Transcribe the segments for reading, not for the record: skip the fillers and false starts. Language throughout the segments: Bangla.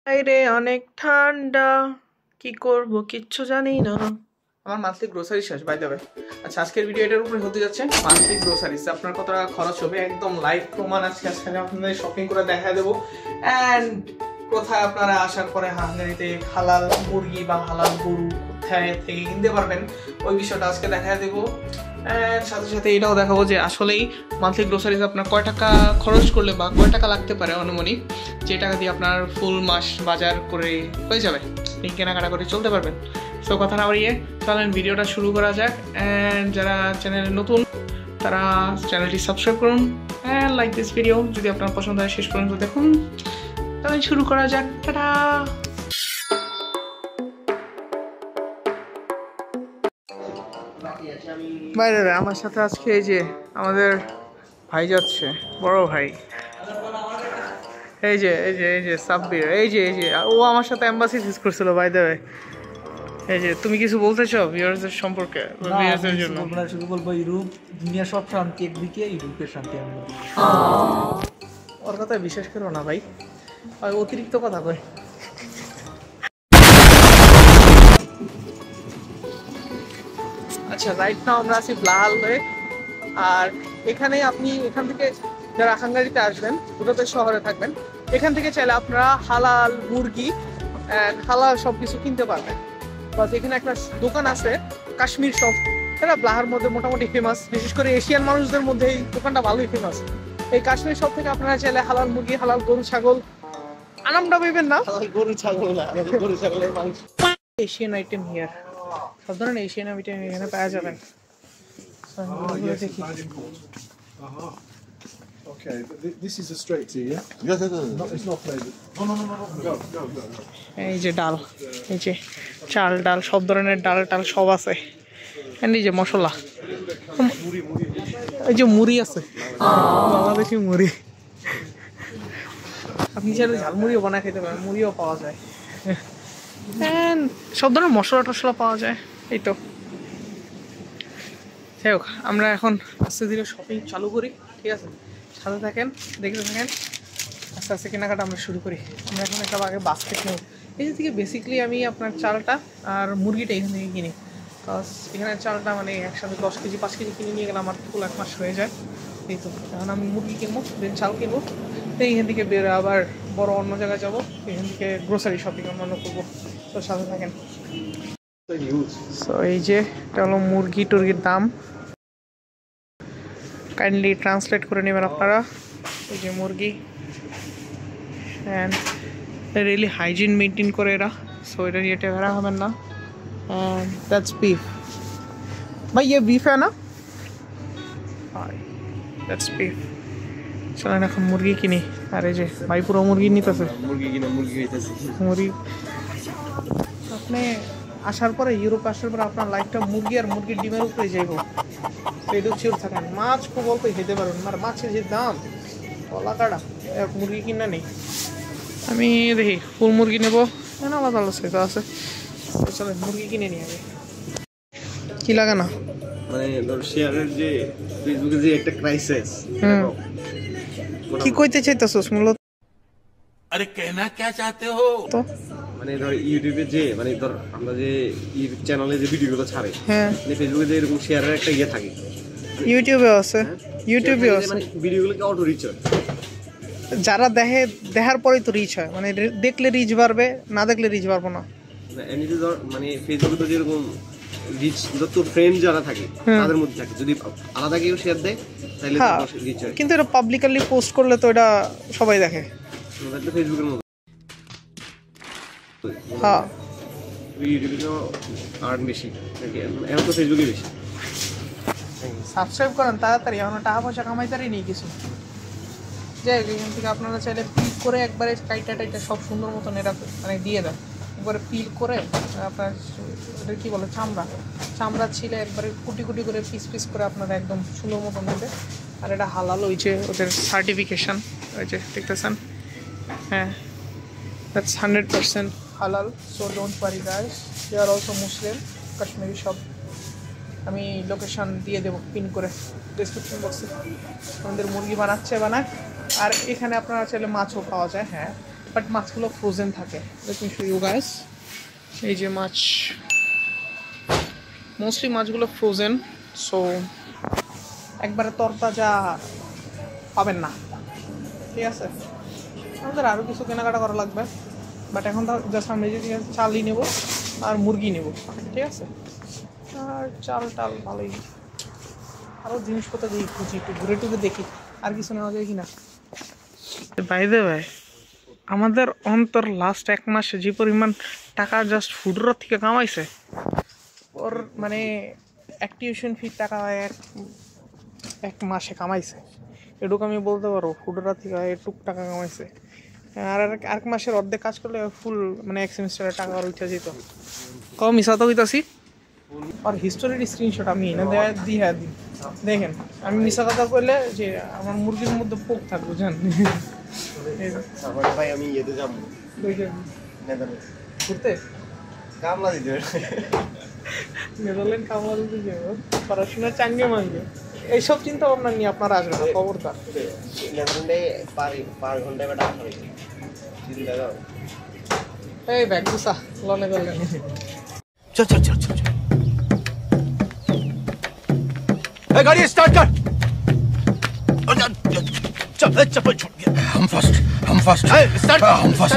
বাইরে অনেক ঠান্ডা, কি করব কিচ্ছু জানি না। আমার মান্থলি গ্রোসারি শেষ বাই দ্য ওয়ে। আচ্ছা, আজকের ভিডিও এটার উপরে হতে যাচ্ছে মান্থলি গ্রোসারিজ আপনার কত টাকা খরচ হবে, একদম লাইভ প্রমাণ আজকে আপনাদের শপিং করে দেখা দেবো। অ্যান্ড কোথায় আপনারা আসার পরে হাঙ্গারিতে হালাল মুরগি বা হালাল গরু কোথায় থেকে কিনতে পারবেন ওই বিষয়টা আজকে দেখা দেবো। সাথে সাথে এটাও দেখাবো যে আসলেই মান্থলি গ্রোসারিজ আপনার কয় টাকা খরচ করলে বা কয় টাকা লাগতে পারে অনুমানিক, যে টাকা দিয়ে আপনার ফুল মাস বাজার করে হয়ে যাবে, এই কেনাকাটা করে চলতে পারবেন। সো কথা না বাড়িয়ে চলেন ভিডিওটা শুরু করা যাক। অ্যান্ড যারা চ্যানেলে নতুন তারা চ্যানেলটি সাবস্ক্রাইব করুন অ্যান্ড লাইক দিস ভিডিও। যদি আপনার পছন্দ হয় শেষ পর্যন্ত দেখুন। তাহলে শুরু করা যাক। টাটা। বাইরে আমার সাথে আজকে এই যে আমাদের ভাই যাচ্ছে, বড় ভাই, এই যে সাব্বির, এই যে ও আমার সাথে এম্বাসি ভিজিট করছিল বাই দ্য ওয়ে। এই যে তুমি কিছু বলতে চাও ভিউয়ার্সদের সম্পর্কে? ভিউয়ার্সদের জন্য শুধু বলবো ইউরোপ দুনিয়া সব শান্তি একদিকে, ইউরোপের শান্তি আমি ওর কথা বিশ্বাস করো না ভাই, অতিরিক্ত কথা কয়। আচ্ছা, রাইট নাও আমরা আছি ব্লাহাল হয়ে। আর এখানে আপনি এখান থেকে যারা হাঙ্গারিতে আসবেন, বুদাপেস্ট শহরে থাকবেন, এখান থেকে চাইলে আপনারা হালাল মুরগি হালাল সব কিছু কিনতে পারবেন। বাস এখানে একটা দোকান আছে কাশ্মীর শপ, এটা ব্লাহার মধ্যে মোটামুটি ফেমাস, বিশেষ করে এশিয়ান মানুষদের মধ্যে এই দোকানটা ভালোই ফেমাস। এই কাশ্মীর শপ থেকে আপনারা চাইলে হালাল মুরগি, হালাল গরু, ছাগল, আনামটা পাইবেন না, গরু ছাগল না, গরু ছাগলের মাংস, এশিয়ান আইটেম হিয়ার, সব ধরনের এশিয়ান আইটেম এখানে পাওয়া যাবেন। Okay, this is a straight tea, yeah? Yes. It's not flavoured. No. Go. এই যে ডাল, এই যে চাল ডাল, সব ধরনের ডাল টাল সব আছে। এই যে মশলা, এই যে মুড়ি আছে, বাংলাদেশি মুড়ি। আপনি চাইলে ঝালমুড়িও বানায় খেতে পারেন, মুড়িও পাওয়া যায়। সব ধরনের মশলা টশলা পাওয়া যায়। এই তো যাই হোক, আমরা এখন আস্তে ধীরে শপিং চালু করি, ঠিক আছে? সাথে থাকেন, দেখতে থাকেন, আস্তে আস্তে কেনাকাটা আমরা শুরু করি। আমরা এখন একটা আগে বাস্কেট নেব। এই থেকে বেসিক্যালি আমি আপনার চালটা আর মুরগিটা এখান থেকে কিনি, প্লাস এখানে চালটা মানে একসাথে 10 কেজি 5 কেজি কিনে নিয়ে গেলে আমার ফুল 1 মাস হয়ে যায়। এই তো এখন আমি মুরগি কিনবো, দেন চাল কিনবো, তো এইখান থেকে বেরো আবার বড় অন্য জায়গায় যাবো, এখান থেকে গ্রোসারি শপিং অন্যান্য করবো। তো সাথে থাকেন। সো এই যে এটা হলো মুরগি টুরগির দাম, কাইন্ডলি ট্রান্সলেট করে নেবেন আপনারা। এই যে মুরগি, অ্যান্ড রিয়েলি হাইজিন মেনটেন করে এরা, সো এটা রেটে ভরা হবেন না। অ্যান্ড দ্যাটস বিফ ভাই, ये বিফ है ना? That's beef. চলেন এখন মুরগি কিনি। আর এই যে ভাই পুরো মুরগি নিতেছে, মুরগি। আপনি আসার পরে, ইউরোপ আসার পরে আপনার লাইফটা মুরগি আর মুরগির ডিমের উপরে যাইব, সেটা শিওর থাকেন। মাছ খুব অল্প খেতে পারবেন, আর মাছের যে দাম কলা কাটা, মুরগি কিনা নেই। আমি দেখি ফুল মুরগি নেবো, আলাদা আলাদা সেটা আছে। চলে মুরগি কিনে নিয়ে আগে। কি লাগে না মানে ধর শেয়ারের যে ফেসবুকে যে একটা ক্রাইসিস, কি কইতে চাইতেছস মূলত? अरे कहना क्या चाहते हो? তো মানে ধর ইউটিউবে যে মানে ধর আমরা যে ইউটিউব চ্যানেলে যে ভিডিওগুলো ছাড়ে, হ্যাঁ, মানে ফেসবুকে যে এরকম শেয়ারের একটা ইয়ে থাকে, ইউটিউবে আছে, ইউটিউবে আছে। মানে ভিডিওগুলোকে অটো রিচ হয়, যারা দেখে, দেখার পরেই তো রিচ হয়, মানে দেখলে রিচ বাড়বে, না দেখলে রিচ বাড়বো না। এমনিতে ধর মানে ফেসবুকে তো যেরকম রিচ, তোর ফ্রেন্ড যারা থাকে তাদের মধ্যে থাকে, যদি আলাদা কেউ শেয়ার দেয় তাহলে রিচ হয়। কিন্তু এটা পাবলিকলি পোস্ট করলে তো এটা সবাই দেখে। ফেসবুকের মধ্যে হ্যাঁ, ইউটিউবে তো আর্ন বেশি, এখন তো ফেসবুকে বেশি। সাবস্ক্রাইব করেন তাড়াতাড়ি, এখন টাকা পয়সা কামাইতারই নেই কিছু। যাই হোক, এখান থেকে আপনারা চাইলে পিল করে একবারে টাইটা সব সুন্দর মতন এরা মানে দিয়ে দেন। একবারে পিল করে আপনার এটা কী বলে, চামড়া ছিলে একবারে কুটি কুটি করে পিস করে আপনারা একদম সুন্দর মতন দেবে। আর এটা হালাল, ওই যে ওদের সার্টিফিকেশান, ওই যে দেখতেছেন, হ্যাঁ, দ্যাটস 100% হালাল। So don't worry guys, they are also Muslim Kashmiri shop. আমি লোকেশন দিয়ে দেবো পিন করে ডেসক্রিপশন বক্সে। আমাদের মুরগি বানায়, আর এখানে আপনারা চাইলে মাছও পাওয়া যায়। হ্যাঁ, বাট মাছগুলো ফ্রোজেন থাকে। Let me show you guys. এই যে মাছ, মোস্টলি মাছগুলো ফ্রোজেন, সো একবারে তরতাজা পাবেন না, ঠিক আছে। আমাদের আরও কিছু কেনাকাটা করা লাগবে, বাট এখন তো জাস্ট আমি চালই নেব আর মুরগি নেব, ঠিক আছে। আর চাল টাল ভালোই, আরও জিনিসপত্র দেখি, খুঁজি একটু ঘুরে টুরে দেখি আর কিছু নেওয়া যায় কিনা। বাই দ্য ওয়ে, আমাদের অন্তর লাস্ট 1 মাসে যে পরিমাণ টাকা জাস্ট ফুডের থেকে কামাইছে, ওর মানে অ্যাক্টিভেশন ফি টাকা এক মাসে কামাইছে, এটুকু আমি বলতে পারবো। ফুডের থেকে এটুক টাকা কামাইছে, আর এক মাসের অর্ধেক কাজ করলে ফুল মানে 1 সেমিস্টারের টাকা আর উঠে যেত। কম মিশা তো হইতাছি। আর হিস্টোরির স্ক্রিনশট আমি এনে দিই, হ্যাঁ দিই, দেখেন আমি মিশা কথা বললে যে আমার মুরগির মধ্যে পোক থাকবে, বুঝলেন। ভাই আমি ইয়েতে যাবো ঘুরতে কামলা দিতে নেদারল্যান্ড কামলা দিতে যাবো, পড়াশোনা চাঙ্গে মাঙ্গে, এইসব চিন্তা ভাবনা নিয়ে আপনারা আসবেন না, খবরদার। নেদারল্যান্ডে পার ঘন্টায় বা টাকা খাবে চিন্তা করো। এই ব্যাগ গুসা ল নেদারল্যান্ড। चल चल चल चल चल गाड़ी स्टार्ट कर चप्पल छूट गया हम फर्स्ट स्टार्ट हम फर्स्ट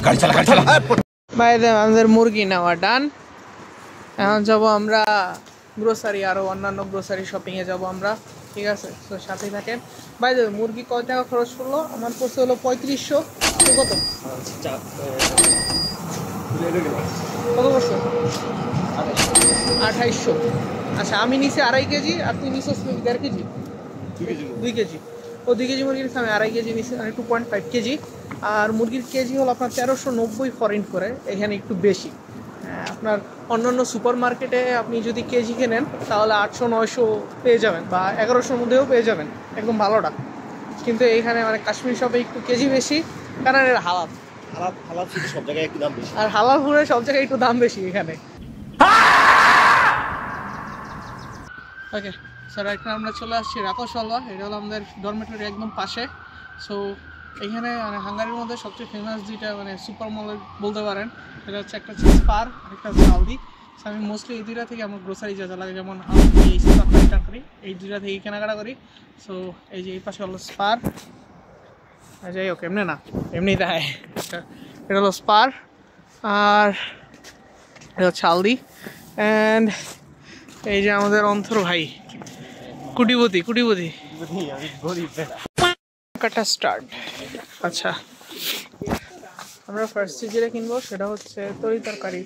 गाड़ी चला বাই দ্য আমাদের মুরগি নেওয়া ডান। এখন যাবো আমরা গ্রোসারি, আরও অন্যান্য গ্রোসারি শপিংয়ে যাব আমরা, ঠিক আছে। তো সাথেই থাকেন। বাই দ্য মুরগি কত টাকা খরচ করলো? আমার পড়ছে হলো 3500। কত কত পড়ছে? 2800। আচ্ছা, আমি নিচে 2.5 কেজি আর তুই নিচে 1.5 কেজি, 2 কেজি। ও 2 কেজি মুরগির আমি 2.5 কেজি নিচে, মানে 2.5 কেজি। আর মুরগির কেজি হলো আপনার 1390 ফরেন করে, এখানে একটু বেশি। আপনার অন্যান্য সুপার মার্কেটে আপনি যদি কেজি কেনেন তাহলে 800-900 পেয়ে যাবেন, বা 1100-র মধ্যেও পেয়ে যাবেন একদম ভালোটা। কিন্তু এইখানে মানে কাশ্মীর শপে একটু কেজি বেশি, কারণ এটা হালাল। হালাল ফুড সব জায়গায় একটু দাম বেশি, আর হালাল ফুডের সব জায়গায় একটু দাম বেশি এখানে। ওকে, স্যার এখন আমরা চলে আসছি রাকশালা। এটা হলো আমাদের ডরমেটরি একদম পাশে। সো এইখানে মানে হাঙ্গারির মধ্যে সবচেয়ে ফেমাস দুইটা মানে সুপার মল বলতে পারেন, এটা হচ্ছে একটা হচ্ছে স্পার আর একটা হচ্ছে আলদি। সো আমি মোস্টলি এই দুইটা থেকে আমার গ্রোসারি যা যা লাগে, যেমন আলদি, এই তরকারি, এই দুইটা থেকে কেনাকাটা করি। সো এই যে এই পাশে হলো স্পার, যাই হোক এমনি না, এমনি দেয়। এটা হলো স্পার আর এটা হচ্ছে আলদি। অ্যান্ড এই যে আমাদের অন্তর ভাই কুটিপতি কাটা স্টার্ট। আচ্ছা, আমরা ফার্স্টে যেটা কিনবো সেটা হচ্ছে তরি তরকারি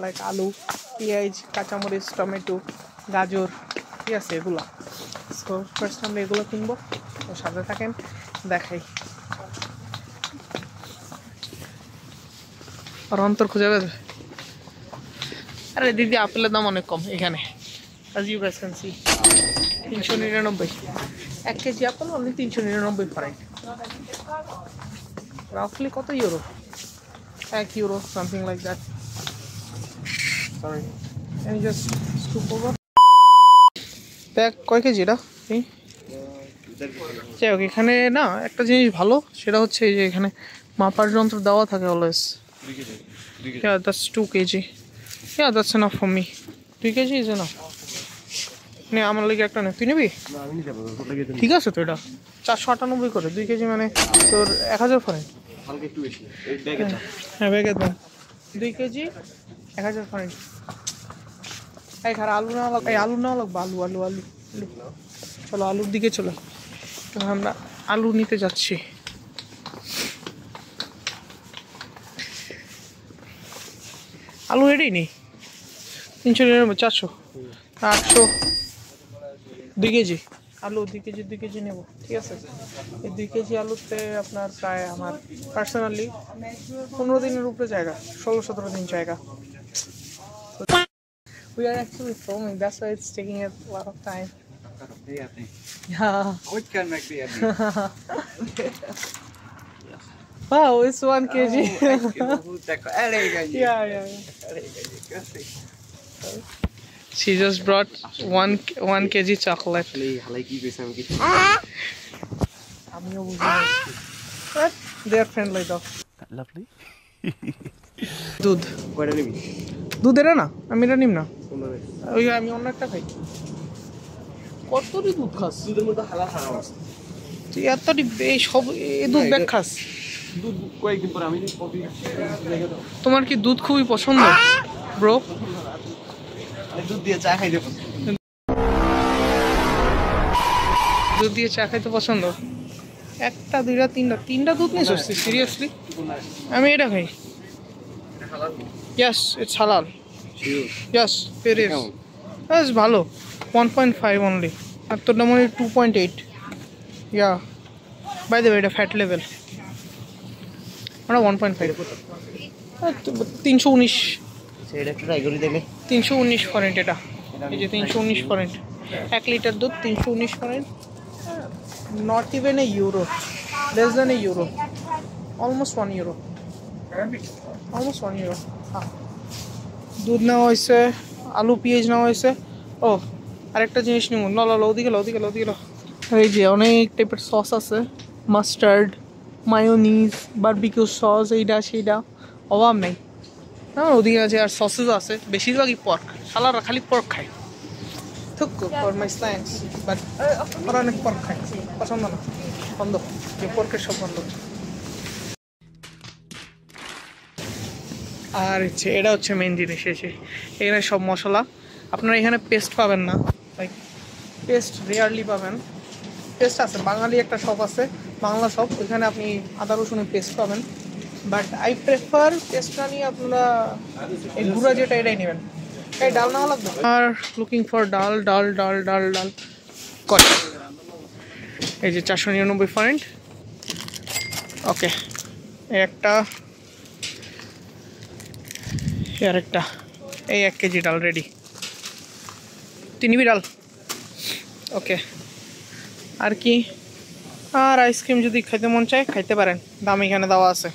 লাইক আলু, পেঁয়াজ, কাঁচামরিচ, টমেটো, গাজর, ঠিক আছে, এগুলো। সো ফার্স্ট আমরা এগুলো কিনবো, তো সাথে থাকেন, দেখাই। আর অন্তর খুঁজে পেবে। আরে দিদি, আপেলের দাম অনেক কম এখানে, as you guys can see, 399। 1 KG apple only 399 forint. রাফলি কত euro? 1 euro, something like that. Sorry, আমি জাস্ট স্কুপ ওভার। ব্যাগ কয় কেজি এটা? যাই হোক, এখানে না একটা জিনিস ভালো, সেটা হচ্ছে এই যে এখানে মাপার যন্ত্র দেওয়া থাকে always. Yeah, that's 2 kg. Yeah, that's enough for me. 2 kg is enough. নে আমার লাগে একটা নে, তুই নিবি? ঠিক আছে, তো এটা 498 করে 2 কেজি, মানে তোর 1000 ফরেন। হালকা একটু বেশি এই ব্যাগে দাম। হ্যাঁ, ব্যাগের দাম 2 কেজি 1000 ফরেন। এই খারা আলু না লাগবে, এই আলু না লাগবে, আলু আলু আলু আলু। চলো আলুর দিকে চলো, তো আমরা আলু নিতে যাচ্ছি। আলু এটাই নেই, 399, 400, 800, 2 কেজি আলু, 2 কেজি নেব, ঠিক আছে। এই 2 কেজি আলুতে আপনার প্রায় আমার পার্সোনালি 15 দিনের উপরে জায়গা, 16-17 দিন জায়গা। We are actually filming, that's why it's taking a lot of time. Yeah. What can make the Wow, it's 1 kg. Yeah. She just brought 1 kg chocolate. হালাই কি কইছে আমি কি আমিও বুঝি না। But they are friendly though. Lovely. দুধ কয়টা নিবি? দুধ এটা না, আমি এটা নিম না, কোনটা রে? ওই আমি অন্য একটা খাই। কতটি দুধ খাস দুধের মধ্যে হালা হারাম আছে। তুই? এতটি এই সব এই দুধ ব্যাগ খাস? দুধ কয়েকদিন পরে আমি কফি রেখে দাও। তোমার কি দুধ খুবই পছন্দ ব্রো? দুধ দিয়ে চা খাইতে পছন্দ। দুধ দিয়ে চা খাইতে পছন্দ? একটা দুইটা তিনটা দুধ নিয়ে আসছি সিরিয়াসলি? আমি এটা খাই। ইয়েস ইটস হালাল। Yes it is. বেশ ভালো। 1.5 অনলি। আর তোর দাম 2.8। ইয়া বাই দ্য ওয়ে এটা ফ্যাট লেভেল। আমরা 1.5 319। সেটা একটু ট্রাই করে দেখলে। 319 ফরেন্ট এটা। এই যে 319 ফরেন্ট, 1 লিটার দুধ 319 forint. Not even a euro, less than a euro, almost 1 euro, almost 1 euro. হ্যাঁ, দুধ নেওয়া হয়েছে, আলু পেঁয়াজ নেওয়া হয়েছে। ও আরেকটা জিনিস নিব। ওদিকে ওদিকে। এই যে অনেক টাইপের সস আছে, মাস্টার্ড, মায়োনিজ, বারবিকিউ সস, এইটা সেইটা, অভাব নেই। হ্যাঁ ওদিকে আছে, আর সসেসও আছে, বেশিরভাগই পর্ক। শালারা খালি পর্ক খায়। ফর মাই স্ন্যাক্স, বাট ওরা অনেক পর্ক খায়, পছন্দ না, বন্ধ, যে পর্কের সব বন্ধ। আর হচ্ছে এটা হচ্ছে মেন জিনিস, এখানে সব মশলা। আপনারা এখানে পেস্ট পাবেন না, লাইক পেস্ট রেয়ারলি পাবেন। পেস্ট আছে, বাঙালি একটা শপ আছে, বাংলা শপ, ওইখানে আপনি আদা রসুনের পেস্ট পাবেন। বাট আই প্রেফার পেস্ট না নিয়ে আপনারা এই গুঁড়া যেটা এটাই নেবেন। এই ডাল নেওয়া লাগবে। আর লুকিং ফর ডাল। কত? এই যে 499 ফরেন্ট। ওকে, একটা আর একটা, এই 1 কেজি ডাল রেডি। তুই নিবি ডাল? ওকে। আর কি? আর আইসক্রিম যদি খাইতে মন চায় খাইতে পারেন, দাম এখানে দেওয়া আছে,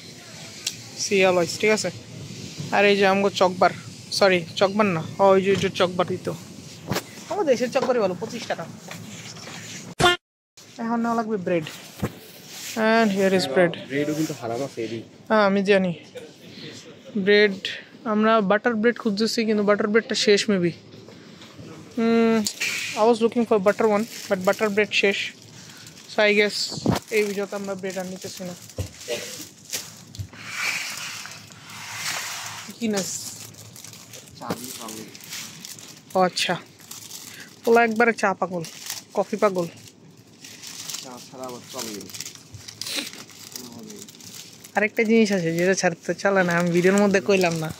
সিএল ওয়াইজ, ঠিক আছে। আর এই যে আমগো চকবার, সরি চকবার না, ওই যে চকবার দিত, আমার দেশের চকবারই ভালো, 25 টাকা। এখন নেওয়া লাগবে bread, and here is bread. ব্রেডও কিন্তু হারাম আছে এদিকে। হ্যাঁ আমি জানি। ব্রেড আমরা বাটার ব্রেড খুঁজতেছি, কিন্তু বাটার ব্রেডটা শেষ maybe. I was looking for butter one, but butter bread শেষ। সো আই গেস এই ভিডিওতে আমরা ব্রেড আর নিতেছি না। কিনাস? ও আচ্ছা, ওলা একবারে চা পাগল, কফি পাগল। আরেকটা জিনিস আছে যেটা ছাড়তে চালে না, আমি ভিডিওর মধ্যে কইলাম না।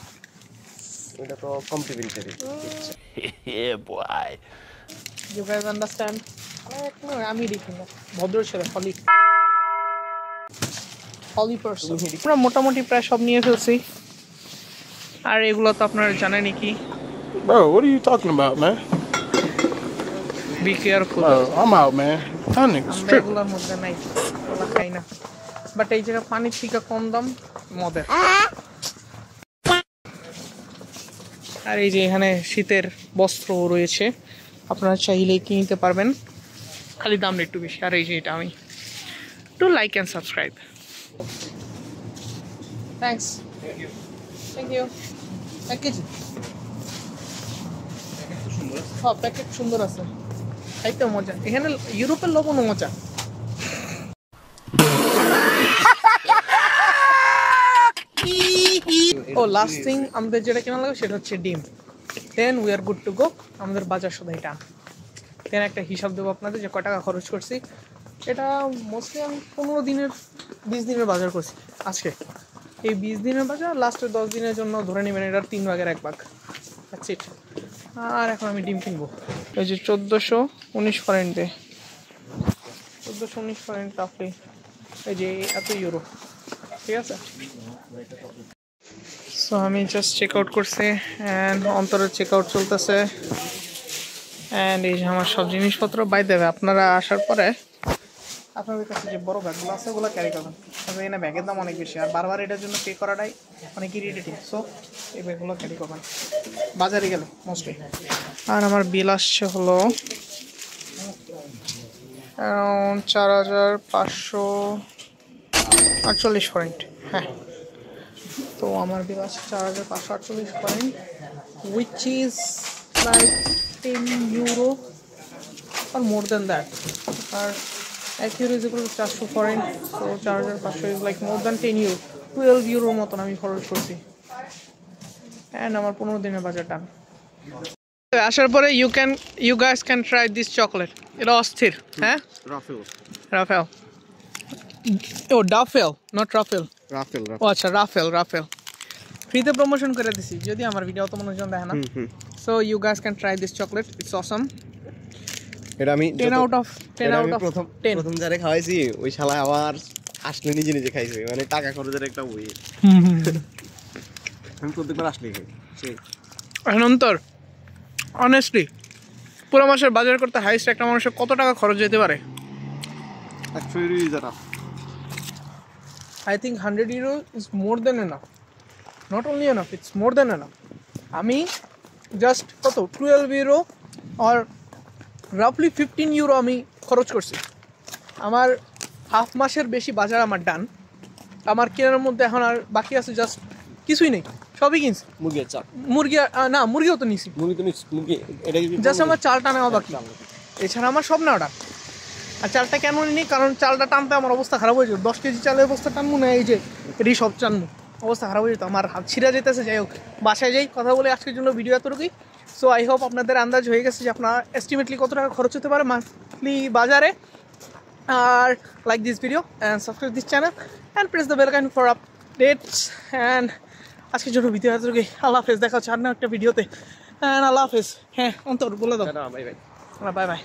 এটা তো complimentary. Yeah, boy. You guys understand? আমি দেখি না, ভদ্র ছেলে, হলি পারসন। আমরা মোটামুটি প্রায় সব নিয়ে ফেলছি। আর এগুলো তো আপনারা জানেনই কি। Bro, what are you talking about, man? Be careful. Bro, I'm out, man. That nigga আমরা strip. এগুলোর মধ্যে নাই, ওগুলো খাই না। বাট এই জায়গায় পানির থেকে কম দাম মদের। আর এই যে এখানে শীতের বস্ত্র রয়েছে, আপনারা চাইলে কিনতে পারবেন, খালি দামটা একটু বেশি। আর এই যে এটা আমি একটু like and subscribe. Thanks, thank you. 1 KG. হ্যাঁ প্যাকেট সুন্দর আছে, খাইতে মজা। এখানে ইউরোপের লবণও মজা। ও লাস্ট থিং আমাদের যেটা কেনা লাগবে সেটা হচ্ছে ডিম। Then we are good to go. আমাদের বাজার সদাই এটা। দেন একটা হিসাব দেবো আপনাদের যে কয় টাকা খরচ করছি। এটা মোস্টলি আমি 20 দিনের বাজার করছি আজকে। এই 20 দিনের বাজার লাস্টের 10 দিনের জন্য ধরে নেবেন এটার 3 ভাগের 1 ভাগ। That's it. আর এখন আমি ডিম কিনবো। এই যে 1419 ফরেন্ট দে, 1419 ফরেন্ট রাফলি। এই যে এত ইউরো, ঠিক আছে। সো আমি জাস্ট চেক আউট করছি, অ্যান্ড অন্তরের চেক আউট চলতেছে। অ্যান্ড এই যে আমার সব জিনিসপত্র বাই দেবে। আপনারা আসার পরে আপনাদের কাছে যে বড় ব্যাগগুলো আছে ওগুলো ক্যারি করবেন, তবে এখানে ব্যাগের দাম অনেক বেশি, আর বারবার এটার জন্য পে করাটাই অনেক ইরিটেটিং। সো এই ব্যাগগুলো ক্যারি করবেন বাজারে গেলে মোস্টলি। আর আমার বিল আসছে হলো অ্যারাউন্ড 4548 ফরেন্ট। হ্যাঁ তো আমার বিল আছে 4548 forint, which is like 10 euro or more than that. আর 1 euro is equal to 400 forint, so 4500 is like more than 10 euro, 12 euro মতন আমি খরচ করছি। অ্যান্ড আমার 15 দিনের বাজার ডান। আসার পরে you guys can try this chocolate. এটা অস্থির। হ্যাঁ রাফেল, ও ডাফেল নট রাফেল, ও আচ্ছা রাফেল ফ্রিতে প্রমোশন করে দিছি, যদি আমার ভিডিও তো মনোযোগ দেখে না। So you guys can try this chocolate, it's awesome. এটা আমি 10 আউট অফ 10 প্রথম যারে খাওয়াইছি ওই শালা আবার আসলে নিজে নিজে খাইছে, মানে টাকা খরচের একটা বই। আমি প্রত্যেকবার আসলে খাই সেই অনন্তর। অনেস্টলি পুরো মাসের বাজার করতে হাইস্ট একটা মানুষের কত টাকা খরচ যেতে পারে? অ্যাকচুয়ালি যারা I think 100 euro is more than enough. Not only enough, it's more than enough. আমি জাস্ট কত 12 euro or roughly 15 euro আমি খরচ করছি। আমার হাফ মাসের বেশি বাজার আমার ডান। আমার কেনার মধ্যে এখন আর বাকি আছে জাস্ট কিছুই নেই, সবই কিনছি। মুরগির চাল, না মুরগিও তো নিছি, মুরগি এটা জাস্ট আমার চালটা নেওয়া বাকি, এছাড়া আমার সব নেওয়া ডান। আর চালটা কেন নিই, কারণ চালটা টানতে আমার অবস্থা খারাপ হয়ে যেত। 10 কেজি চালের অবস্থা টানবো না, এই যে এটি সব টানবো, অবস্থা খারাপ হয়ে যেত, আমার হাত ছিঁড়া যেতেছে। যাই হোক, বাসায় যাই কথা বলে আজকের জন্য ভিডিও এতটুকুই। সো আই হোপ আপনাদের আন্দাজ হয়ে গেছে যে আপনার এস্টিমেটলি কত টাকা খরচ হতে পারে মান্থলি বাজারে। আর like this video and subscribe this channel and press the bell icon for updates. And আজকের জন্য ভিডিও এতটুকুই। আল্লাহ হাফেজ, দেখা হচ্ছে আর না একটা ভিডিওতে। অ্যান্ড আল্লাহ হাফেজ। হ্যাঁ অন্তর বলে দাও। Bye bye. Bye bye.